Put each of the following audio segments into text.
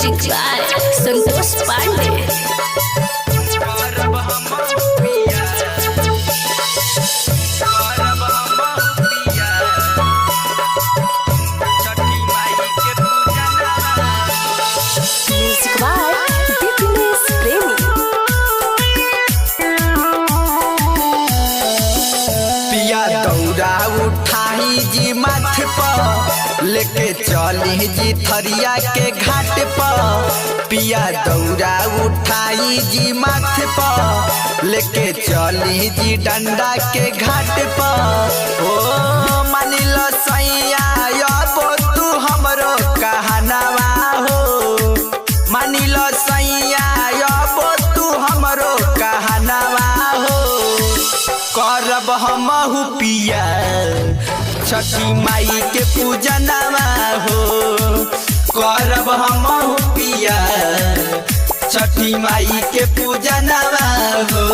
Music by Santosh Pandey. उठाई जी माथ पर लेके चली जी थरिया के घाट पर। पिया दौरा उठाई जी माथ पर लेके चली जी डंडा के घाट पर। ओ मानिल सैया अब तू हमरो कहनावा हो, मानिल सैया अब तू हमरो कहनावा हो। करब हमहु पिया छठी माई के पूजनवा हो, करब हमहु पिया छठी माई के पूजनवा हो।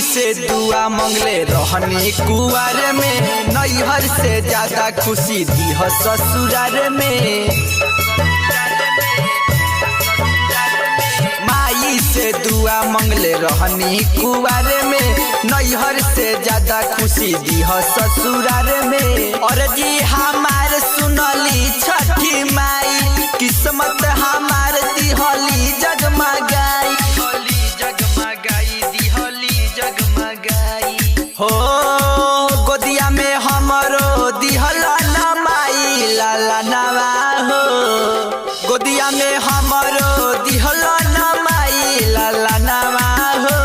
से दुआ मंगले रहनी कुआर में, नैहर से ज्यादा खुशी दी हो ससुरार में। माई से दुआ मंगले रहनी कुआर में, नैहर से ज्यादा खुशी दी हो ससुरार में। और जी हमार सुनली छठी माई, किस्मत हमार दिहली जगमगाई हो। गोदिया में हमरो दिहला न माई लाला नवा हो, गोदिया में हमरो दिहला न माई लाला नवा हो।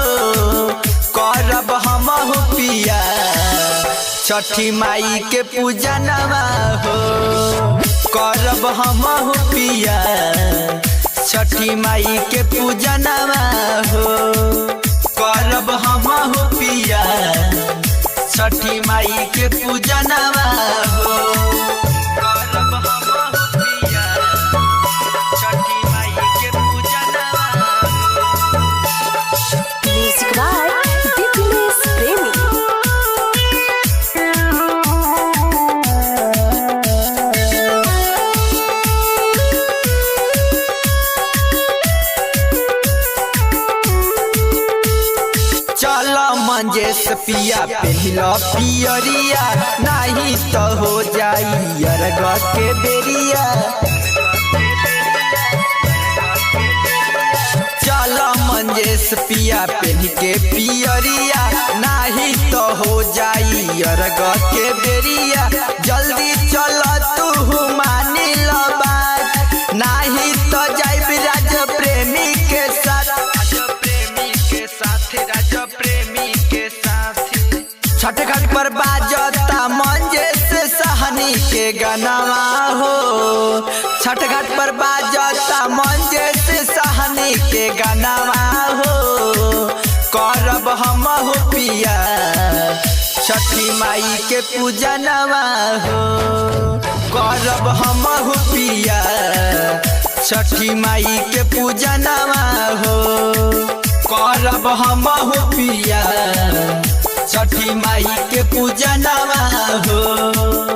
करब हमहु पिया छठी माई के पूजनवा हो, करब हमहु पिया छठी माई के पूजनवा हो। करब हमहु पिया छठी माई के पूजनवा हो, करब हमहु पिया छठी माई के पूजनवा हो। म्यूजिक बाय दिनेश प्रेमी। मंजेश पिया पहला पियरिया, नहीं तो हो जाई अरग के बेरिया। चल मंजेश पिया पहन के पियरिया, नहीं तो हो जाई अरग के बेरिया। जल्दी चल तू मानी लो बात, नहीं तो जाइब राज प्रेमी के साथ, छठ घाट पर बाजता मंजेश सहनी के गनवा हो। छठ घाट पर बाजता मंजेश सहनी के गनवा हो। करब हमहु पिया छठी माई के पूजनवा हो, करब हमहु पिया छठी माई के पूजनवा हो। करब हमहु पिया छठी माई के पूजनवा हो।